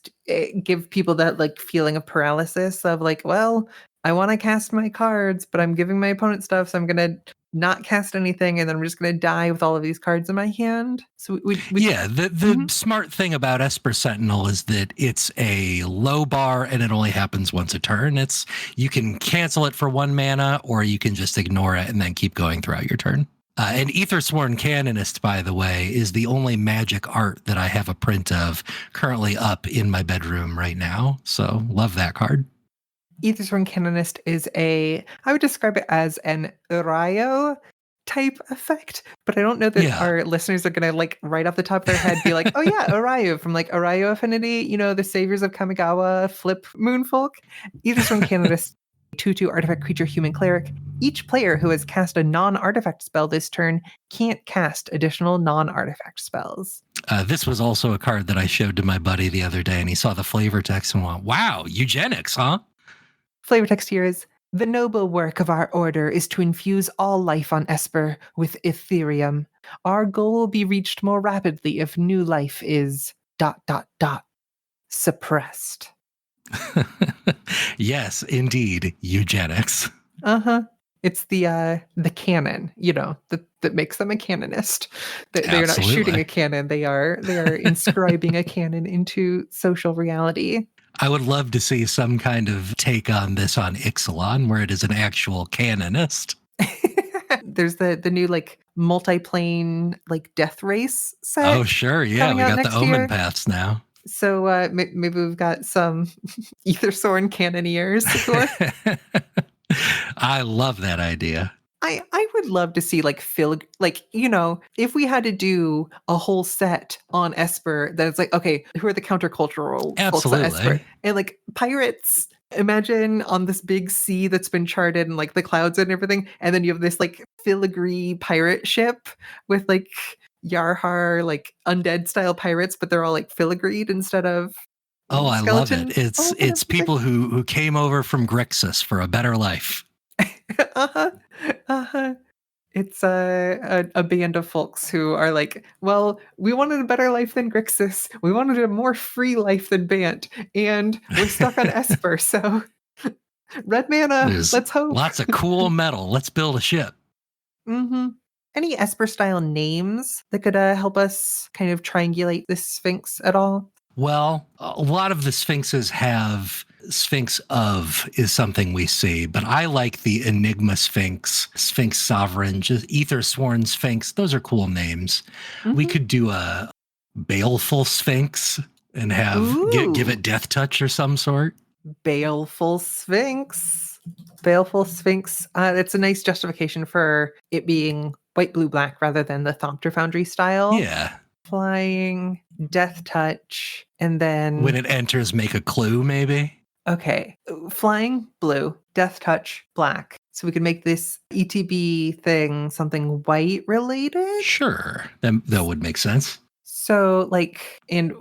give people that like feeling of paralysis of like, well, I want to cast my cards, but I'm giving my opponent stuff, so I'm gonna not cast anything, and then I'm just gonna die with all of these cards in my hand. So we Yeah, the Mhm. smart thing about Esper Sentinel is that it's a low bar and it only happens once a turn. It's you can cancel it for 1 mana or you can just ignore it and then keep going throughout your turn. And Aethersworn Canonist, by the way, is the only magic art that I have a print of currently up in my bedroom right now. So love that card. Aethersworn Canonist is I would describe it as an Urayo type effect, but I don't know that Yeah. our listeners are gonna like right off the top of their head be like, oh yeah, Urayo from like Urayo Affinity, the saviors of Kamigawa, flip Moonfolk. Aethersworn Canonist, 2/2 artifact creature human cleric. Each player who has cast a non-artifact spell this turn can't cast additional non-artifact spells. This was also a card that I showed to my buddy the other day and he saw the flavor text and went, wow, eugenics, huh? Flavor text here is the noble work of our order is to infuse all life on Esper with Ethereum. Our goal will be reached more rapidly if new life is suppressed. Yes, indeed, eugenics. Uh-huh. It's the canon, that makes them a canonist. They are not shooting Absolutely. a cannon, they are inscribing a canon into social reality. I would love to see some kind of take on this on Ixalan, where it is an actual canonist. There's the new like multi-plane like death race set Oh, sure. Yeah, coming we out got the next omen year. paths now. So maybe we've got some Aethersworn cannoneers who are. I love that idea. I would love to see like if we had to do a whole set on Esper, then it's like, okay, who are the countercultural folks on Esper? Absolutely. And like pirates, Imagine on this big sea that's been charted and like the clouds and everything, and then you have this like filigree pirate ship with like Yarhar, like undead style pirates, but they're all like filigreed instead of Oh, I love it. skeleton. It's Oh, it's people who came over from Grixis for a better life. uh-huh, uh-huh. It's a band of folks who are like, well, we wanted a better life than Grixis. We wanted a more free life than Bant, and we're stuck on Esper. So, red mana. There's Let's hope. lots of cool metal. Let's build a ship. Mm-hmm. Any Esper style names that could help us kind of triangulate this Sphinx at all? Well, a lot of the sphinxes have Sphinx of is something we see, but I like the Enigma Sphinx, Sphinx Sovereign, just Ether Sworn Sphinx. Those are cool names. We Mm-hmm. could do a Baleful Sphinx and have give it death touch or some sort. Baleful Sphinx. Baleful Sphinx. It's a nice justification for it being white, blue, black rather than the Thopter Foundry style. Yeah. Flying, death touch, and then When it enters, make a clue, maybe. okay, flying blue, death touch black. So we could make this ETB thing something white related. Sure, that would make sense. So like, and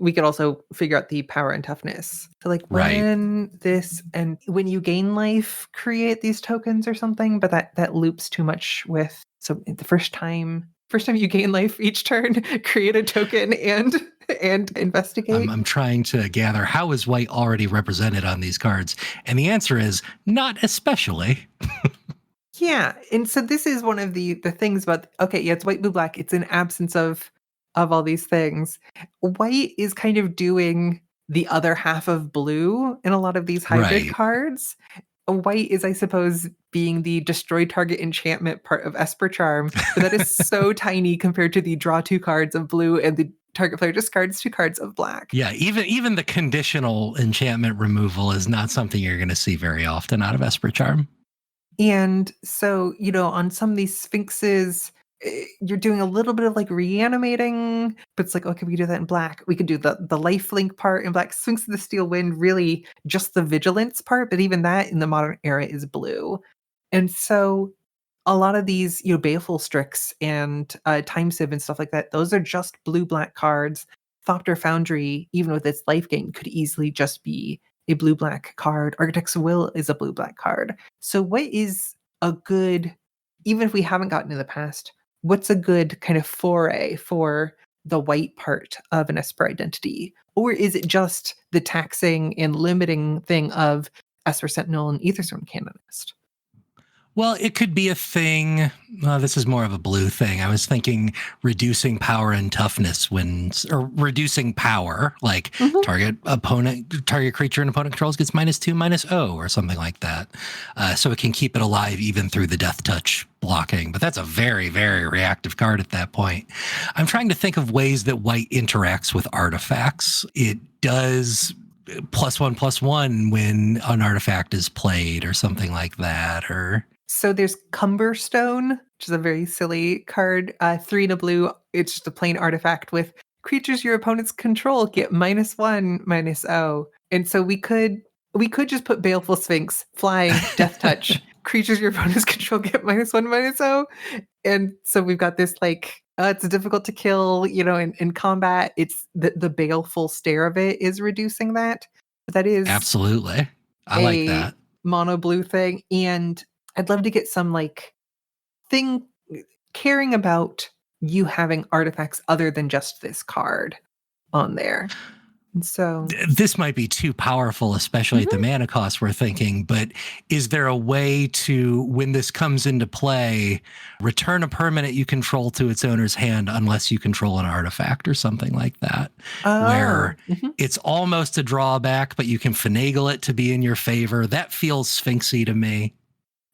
we could also figure out the power and toughness. So like when this and when you gain life, create these tokens or something. But that loops too much with. So the first time you gain life each turn, create a token and investigate. I'm trying to gather how is white already represented on these cards, and the answer is not especially. Yeah, and so this is one of the things about okay, yeah, it's white, blue, black. It's an absence of all these things. White is kind of doing the other half of blue in a lot of these hybrid Right. cards. White is, I suppose, being the destroy target enchantment part of Esper Charm, but that is so tiny compared to the draw 2 cards of blue and the target player discards 2 cards of black. Yeah, even the conditional enchantment removal is not something you're going to see very often out of Esper Charm. And so, on some of these sphinxes, you're doing a little bit of like reanimating, but it's like, okay, we can do that in black. We could do the lifelink part in black. Sphinx of the Steel Wind, really just the vigilance part, but even that in the modern era is blue. And so a lot of these, Baleful Strix and Time Sieve and stuff like that, those are just blue-black cards. Thopter Foundry, even with its life gain, could easily just be a blue-black card. Architect's Will is a blue-black card. So what is a good, even if we haven't gotten in the past, what's a good kind of foray for the white part of an Esper identity? Or is it just the taxing and limiting thing of Esper Sentinel and Aethersworn Canonist? Well, it could be a thing. This is more of a blue thing. I was thinking reducing power and toughness or reducing power, like target creature and opponent controls gets -2/-0 or something like that. So it can keep it alive even through the death touch blocking. But that's a very, very reactive card at that point. I'm trying to think of ways that white interacts with artifacts. It does +1/+1 when an artifact is played or something like that, or so there's Cumberstone, which is a very silly card. 3 and a blue. It's just a plain artifact with creatures your opponents control get -1/-0. And so we could just put Baleful Sphinx, flying, death touch. Creatures your opponents control get -1/-0. And so we've got this like it's difficult to kill, in combat. It's the baleful stare of it is reducing that. But that is absolutely. I like that. Mono blue thing. And I'd love to get some like thing caring about you having artifacts other than just this card on there. And so this might be too powerful, especially at the mana cost we're thinking, but is there a way to, when this comes into play, return a permanent you control to its owner's hand unless you control an artifact or something like that, where it's almost a drawback, but you can finagle it to be in your favor? That feels Sphinxy to me.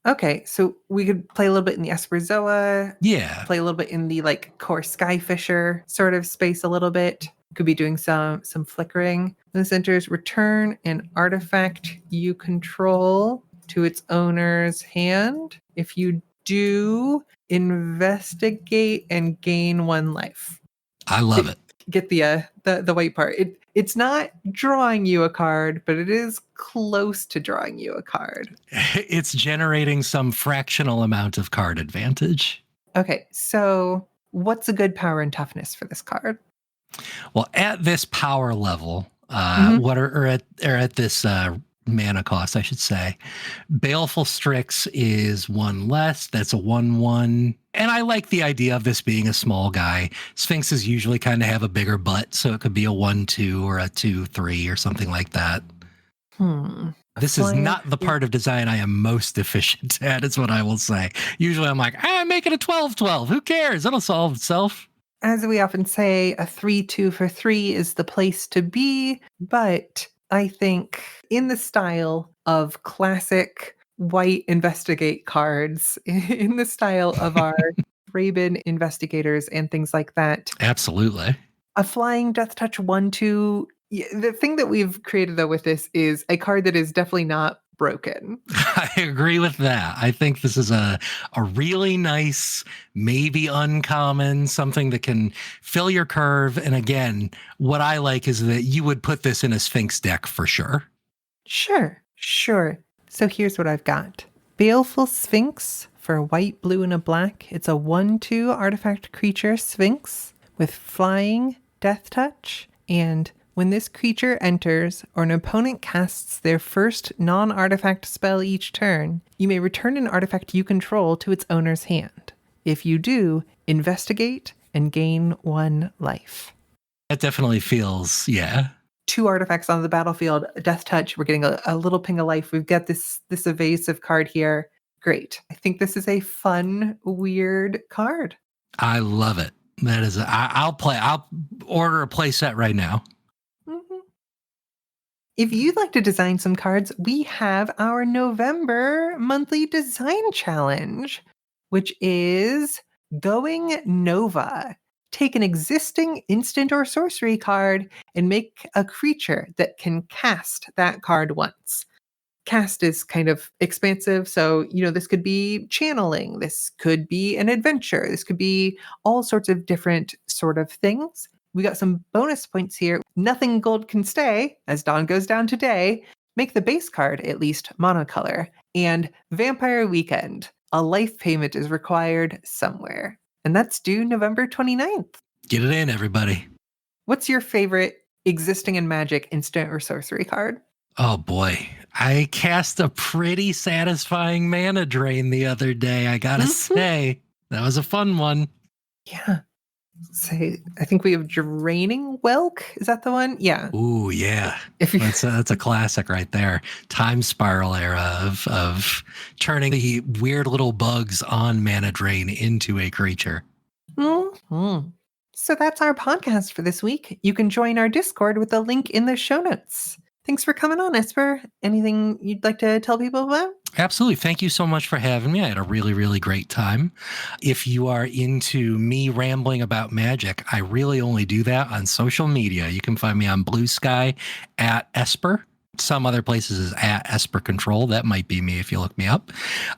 Okay, so we could play a little bit in the Esperzoa. Yeah. Play a little bit in the like core Skyfisher sort of space a little bit. Could be doing some flickering. This enters return an artifact you control to its owner's hand. If you do, investigate and gain 1 life. I love it. get the white part. It's not drawing you a card, but it is close to drawing you a card. It's generating some fractional amount of card advantage. Okay, so what's a good power and toughness for this card? Well, at this power level, Mhm. what are at this mana cost, I should say, Baleful Strix is one less. That's a 1/1. And I like the idea of this being a small guy. Sphinxes usually kind of have a bigger butt, so it could be a 1/2 or a 2/3 or something like that. This is not the part of design I am most efficient at, is what I will say. Usually I'm like, make it a 12/12. Who cares? It'll solve itself. As we often say, a 3/2 for 3 is the place to be, but I think in the style of classic white investigate cards, in the style of our Raven investigators and things like that, Absolutely. a flying Death Touch 1/2. The thing that we've created though with this is a card that is definitely not broken. I agree with that. I think this is a really nice, maybe uncommon, something that can fill your curve. And again, what I like is that you would put this in a Sphinx deck for sure. Sure. So here's what I've got. Baleful Sphinx for a white, blue, and a black. It's a 1/2 artifact creature Sphinx with flying, Death Touch, and when this creature enters or an opponent casts their first non-artifact spell each turn, you may return an artifact you control to its owner's hand. If you do, investigate and gain 1 life. That definitely feels, yeah. 2 artifacts on the battlefield, Death Touch, we're getting a little ping of life. We've got this evasive card here. Great. I think this is a fun, weird card. I love it. That is, I'll order a play set right now. If you'd like to design some cards, we have our November monthly design challenge, which is Going Nova. Take an existing instant or sorcery card and make a creature that can cast that card once. Cast is kind of expansive, so this could be channeling, this could be an adventure, this could be all sorts of different sort of things. We got some bonus points here. Nothing gold can stay, as dawn goes down today. Make the base card at least monocolor. And Vampire Weekend. A life payment is required somewhere. And that's due November 29th. Get it in, everybody. What's your favorite existing in Magic instant or sorcery card? Oh boy. I cast a pretty satisfying mana drain the other day, I gotta say. That was a fun one. Yeah. Say, I think we have Draining Welk. Is that the one? Yeah. Ooh, yeah. That's a classic right there. Time spiral era of turning the weird little bugs on mana drain into a creature. Mm-hmm. So that's our podcast for this week. You can join our Discord with the link in the show notes. Thanks for coming on, Esper. Anything you'd like to tell people about? Absolutely. Thank you so much for having me. I had a really, really great time. If you are into me rambling about magic, I really only do that on social media. You can find me on Blue Sky at Esper. Some other places is at Esper Control. That might be me if you look me up.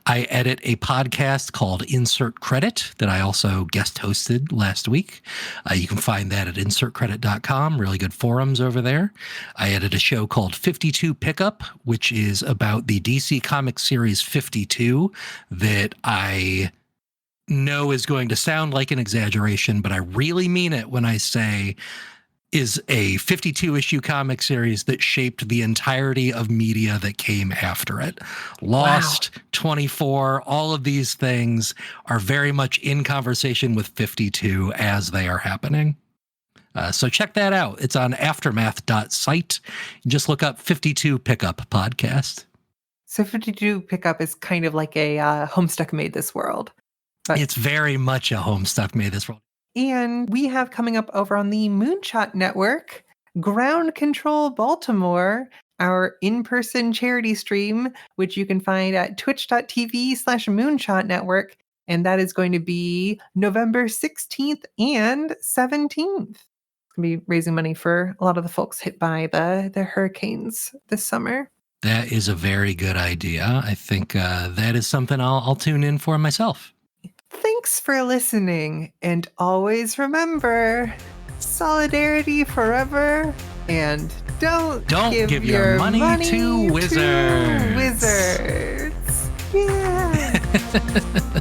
I edit a podcast called Insert Credit that I also guest hosted last week. You can find that at insertcredit.com. Really good forums over there. I edit a show called 52 Pickup, which is about the DC Comics series 52 that I know is going to sound like an exaggeration, but I really mean it when I say is a 52-issue comic series that shaped the entirety of media that came after it. Lost, wow. 24, all of these things are very much in conversation with 52 as they are happening. So check that out. It's on aftermath.site. Just look up 52 Pickup Podcast. So 52 Pickup is kind of like a Homestuck Made This World. But it's very much a Homestuck Made This World. And we have coming up over on the Moonshot Network, Ground Control Baltimore, our in-person charity stream, which you can find at twitch.tv/Moonshot Network. And that is going to be November 16th and 17th. It's going to be raising money for a lot of the folks hit by the hurricanes this summer. That is a very good idea. I think that is something I'll tune in for myself. Thanks for listening, and always remember, solidarity forever, and don't give your money to wizards. wizards. Yeah.